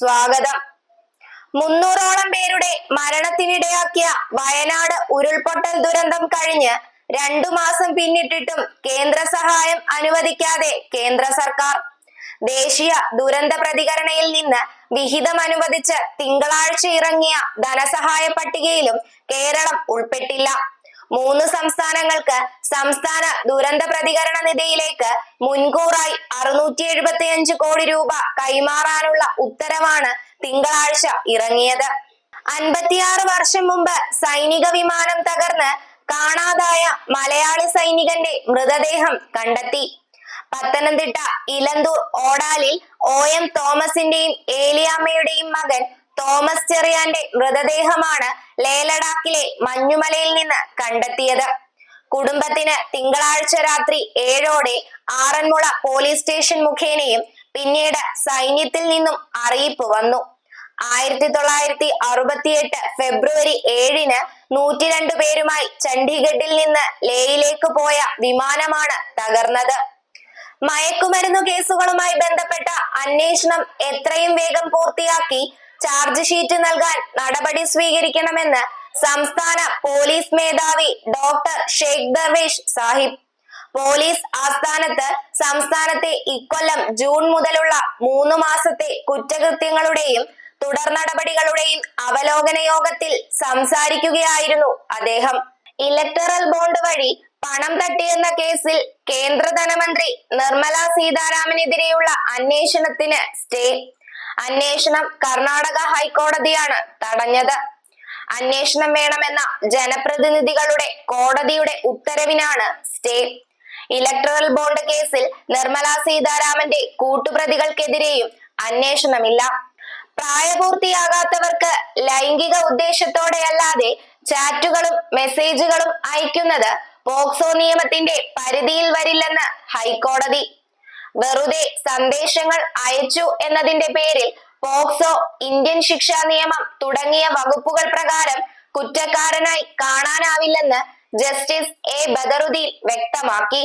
സ്വാഗതം. 300ഓളം പേരുടെ മരണത്തിനിടയാക്കിയ വയനാട് ഉരുൾപൊട്ടൽ ദുരന്തം കഴിഞ്ഞ് 2 മാസം പിന്നിട്ടിട്ടും കേന്ദ്ര സഹായം അനുവദിക്കാതെ കേന്ദ്ര സർക്കാർ. ദേശീയ ദുരന്ത പ്രതികരണയിൽ നിന്ന് വിഹിതം അനുവദിച്ച് തിങ്കളാഴ്ച ഇറങ്ങിയ ധനസഹായ പട്ടികയിലും കേരളം ഉൾപ്പെട്ടില്ല. 3 സംസ്ഥാനങ്ങൾക്ക് സംസ്ഥാന ദുരന്ത പ്രതികരണ നിധിയിലേക്ക് മുൻകൂറായി 675 കോടി രൂപ കൈമാറാനുള്ള ഉത്തരവാണ് തിങ്കളാഴ്ച ഇറങ്ങിയത്. 56 വർഷം മുമ്പ് സൈനിക വിമാനം തകർന്ന് കാണാതായ മലയാളി സൈനികന്റെ മൃതദേഹം കണ്ടെത്തി. പത്തനംതിട്ട ഇലന്തൂർ ഓടാലിൽ OM തോമസിന്റെയും ഏലിയാമ്മയുടെയും മകൻ തോമസ് ചെറിയാന്റെ മൃതദേഹമാണ് ലേലഡാക്കിലെ മഞ്ഞുമലയിൽ നിന്ന് കണ്ടെത്തിയത്. കുടുംബത്തിന് തിങ്കളാഴ്ച രാത്രി 7ഓടെ ആറന്മുള പോലീസ് സ്റ്റേഷൻ മുഖേനയും പിന്നീട് സൈന്യത്തിൽ നിന്നും അറിയിപ്പ് വന്നു. 1968 ഫെബ്രുവരി 7-ന് 102 പേരുമായി ചണ്ഡീഗഡിൽ നിന്ന് ലേയിലേക്ക് പോയ വിമാനമാണ് തകർന്നത്. മയക്കുമരുന്നു കേസുകളുമായി ബന്ധപ്പെട്ട അന്വേഷണം എത്രയും വേഗം പൂർത്തിയാക്കി ചാർജ് ഷീറ്റ് നൽകാൻ നടപടി സ്വീകരിക്കണമെന്ന് സംസ്ഥാന പോലീസ് മേധാവി ഡോക്ടർ ഷെയ്ഖ് ദർവേഷ് സാഹിബ്. പോലീസ് ആസ്ഥാനത്ത് സംസ്ഥാനത്തെ ഇക്കൊല്ലം ജൂൺ മുതലുള്ള 3 മാസത്തെ കുറ്റകൃത്യങ്ങളുടെയും തുടർ നടപടികളുടെയും അവലോകന യോഗത്തിൽ സംസാരിക്കുകയായിരുന്നു അദ്ദേഹം. ഇലക്ടറൽ ബോണ്ട് വഴി പണം തട്ടിയെന്ന കേസിൽ കേന്ദ്ര ധനമന്ത്രി നിർമ്മല സീതാരാമനെതിരെയുള്ള അന്വേഷണത്തിന് സ്റ്റേ. അന്വേഷണം കർണാടക ഹൈക്കോടതിയാണ് തടഞ്ഞത്. അന്വേഷണം വേണമെന്ന ജനപ്രതിനിധികളുടെ കോടതിയുടെ ഉത്തരവിനാണ് സ്റ്റേ. ഇലക്ടറൽ ബോണ്ട് കേസിൽ നിർമ്മല സീതാരാമന്റെ കൂട്ടുപ്രതികൾക്കെതിരെയും അന്വേഷണമില്ല. പ്രായപൂർത്തിയാകാത്തവർക്ക് ലൈംഗിക ഉദ്ദേശത്തോടെയല്ലാതെ ചാറ്റുകളും മെസ്സേജുകളും അയക്കുന്നത് പോക്സോ നിയമത്തിന്റെ പരിധിയിൽ വരില്ലെന്ന് ഹൈക്കോടതി. വെറുതെ സന്ദേശങ്ങൾ അയച്ചു എന്നതിന്റെ പേരിൽ പോക്സോ, ഇന്ത്യൻ ശിക്ഷാ നിയമം തുടങ്ങിയ വകുപ്പുകൾ പ്രകാരം കുറ്റക്കാരനായി കാണാനാവില്ലെന്ന് ജസ്റ്റിസ് A ബദറുദ്ദീൻ വ്യക്തമാക്കി.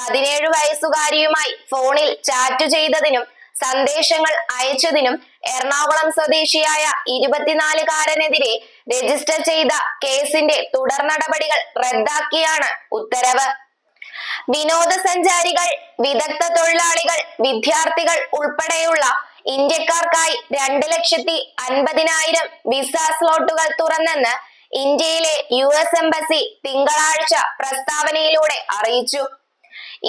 17 വയസ്സുകാരിയുമായി ഫോണിൽ ചാറ്റ് ചെയ്തതിനും സന്ദേശങ്ങൾ അയച്ചതിനും എറണാകുളം സ്വദേശിയായ 24-കാരനെതിരെ രജിസ്റ്റർ ചെയ്ത കേസിന്റെ തുടർ നടപടികൾ റദ്ദാക്കിയാണ് ഉത്തരവ്. വിനോദസഞ്ചാരികൾ, വിദഗ്ധ തൊഴിലാളികൾ, വിദ്യാർത്ഥികൾ ഉൾപ്പെടെയുള്ള ഇന്ത്യക്കാർക്കായി 2,50,000 വിസ സ്ലോട്ടുകൾ തുറന്നെന്ന് ഇന്ത്യയിലെ US എംബസി തിങ്കളാഴ്ച പ്രസ്താവനയിലൂടെ അറിയിച്ചു.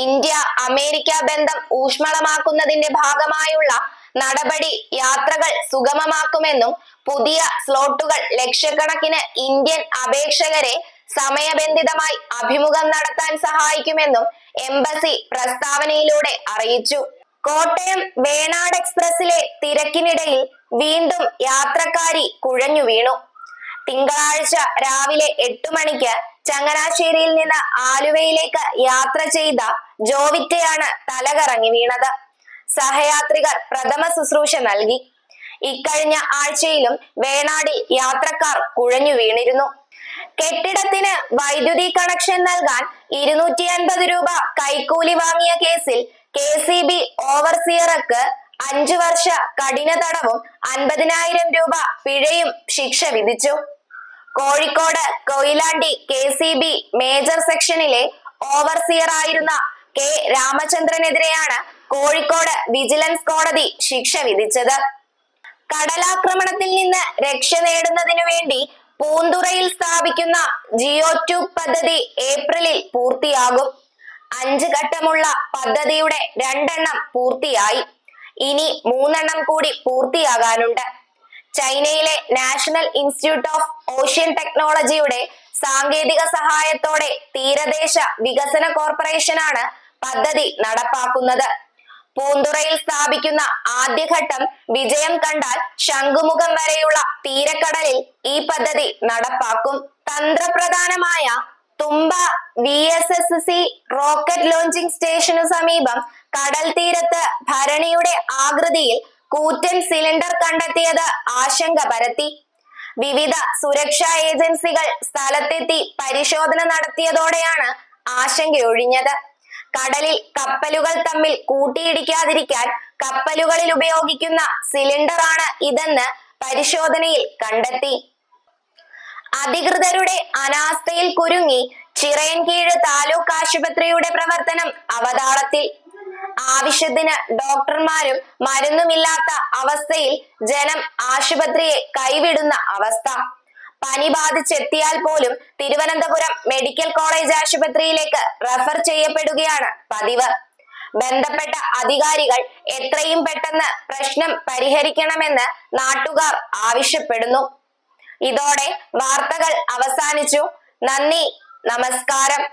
ഇന്ത്യ അമേരിക്ക ബന്ധം ഊഷ്മളമാക്കുന്നതിന്റെ ഭാഗമായുള്ള നടപടി യാത്രകൾ സുഗമമാക്കുമെന്നും പുതിയ സ്ലോട്ടുകൾ ലക്ഷക്കണക്കിന് ഇന്ത്യൻ അപേക്ഷകരെ സമയബന്ധിതമായി അഭിമുഖം നടത്താൻ സഹായിക്കുമെന്നും എംബസി പ്രസ്താവനയിലൂടെ അറിയിച്ചു. കോട്ടയം വേണാട് എക്സ്പ്രസിലെ തിരക്കിനിടയിൽ വീണ്ടും യാത്രക്കാരി കുഴഞ്ഞു വീണു. തിങ്കളാഴ്ച രാവിലെ 8 മണിക്ക് ചങ്ങനാശ്ശേരിയിൽ നിന്ന് ആലുവയിലേക്ക് യാത്ര ചെയ്ത ജോവിറ്റയാണ് തലകറങ്ങി വീണത്. സഹയാത്രികർ പ്രഥമ ശുശ്രൂഷ നൽകി. ഇക്കഴിഞ്ഞ ആഴ്ചയിലും വേണാടിൽ യാത്രക്കാർ കുഴഞ്ഞു വീണിരുന്നു. കെട്ടിടത്തിന് വൈദ്യുതി കണക്ഷൻ നൽകാൻ 250 രൂപ കൈക്കൂലി വാങ്ങിയ കേസിൽ KCB ഓവർസിയർക്ക് 5 വർഷ കഠിന തടവും 50,000 രൂപ പിഴയും ശിക്ഷ വിധിച്ചു. കോഴിക്കോട് കൊയിലാണ്ടി KCB മേജർ സെക്ഷനിലെ ഓവർസിയർ ആയിരുന്ന K രാമചന്ദ്രനെതിരെയാണ് കോഴിക്കോട് വിജിലൻസ് കോടതി ശിക്ഷ വിധിച്ചത്. കടലാക്രമണത്തിൽ നിന്ന് രക്ഷ നേടുന്നതിനു വേണ്ടി പൂന്തുറയിൽ സ്ഥാപിക്കുന്ന ജിയോ ട്യൂബ് പദ്ധതി ഏപ്രിലിൽ പൂർത്തിയാകും. 5 ഘട്ടമുള്ള പദ്ധതിയുടെ 2 എണ്ണം പൂർത്തിയായി. ഇനി 3 എണ്ണം കൂടി പൂർത്തിയാകാനുണ്ട്. ചൈനയിലെ നാഷണൽ ഇൻസ്റ്റിറ്റ്യൂട്ട് ഓഫ് ഓഷ്യൻ ടെക്നോളജിയുടെ സാങ്കേതിക സഹായത്തോടെ തീരദേശ വികസന കോർപ്പറേഷനാണ് പദ്ധതി നടപ്പാക്കുന്നത്. പൂന്തുറയിൽ സ്ഥാപിക്കുന്ന ആദ്യഘട്ടം വിജയം കണ്ടാൽ ശംഖുമുഖം വരെയുള്ള തീരക്കടലിൽ ഈ പദ്ധതി നടപ്പാക്കും. തന്ത്രപ്രധാനമായ തുമ്പ VSSC റോക്കറ്റ് ലോഞ്ചിംഗ് സ്റ്റേഷനു സമീപം കടൽ തീരത്ത് ഭരണിയുടെ ആകൃതിയിൽ കൂറ്റൻ സിലിണ്ടർ കണ്ടെത്തിയത് ആശങ്ക പരത്തി. വിവിധ സുരക്ഷാ ഏജൻസികൾ സ്ഥലത്തെത്തി പരിശോധന നടത്തിയതോടെയാണ് ആശങ്കയൊഴിഞ്ഞത്. കടലിൽ കപ്പലുകൾ തമ്മിൽ കൂട്ടിയിടിക്കാതിരിക്കാൻ കപ്പലുകളിൽ ഉപയോഗിക്കുന്ന സിലിണ്ടറാണ് ഇതെന്ന് പരിശോധനയിൽ കണ്ടെത്തി. അധികൃതരുടെ അനാസ്ഥയിൽ കുരുങ്ങി ചിറയൻകീഴ് താലൂക്ക് ആശുപത്രിയുടെ പ്രവർത്തനം അവതാളത്തിൽ. ആവശ്യത്തിന് ഡോക്ടർമാരും മരുന്നുമില്ലാത്ത അവസ്ഥയിൽ ജനം ആശുപത്രിയെ കൈവിടുന്ന അവസ്ഥ. പനി ബാധിച്ചെത്തിയാൽ പോലും തിരുവനന്തപുരം മെഡിക്കൽ കോളേജ് ആശുപത്രിയിലേക്ക് റഫർ ചെയ്യപ്പെടുകയാണ് പതിവ്. ബന്ധപ്പെട്ട അധികാരികൾ എത്രയും പെട്ടെന്ന് പ്രശ്നം പരിഹരിക്കണമെന്ന് നാട്ടുകാർ ആവശ്യപ്പെടുന്നു. ഇതോടെ വാർത്തകൾ അവസാനിച്ചു. നന്ദി, നമസ്കാരം.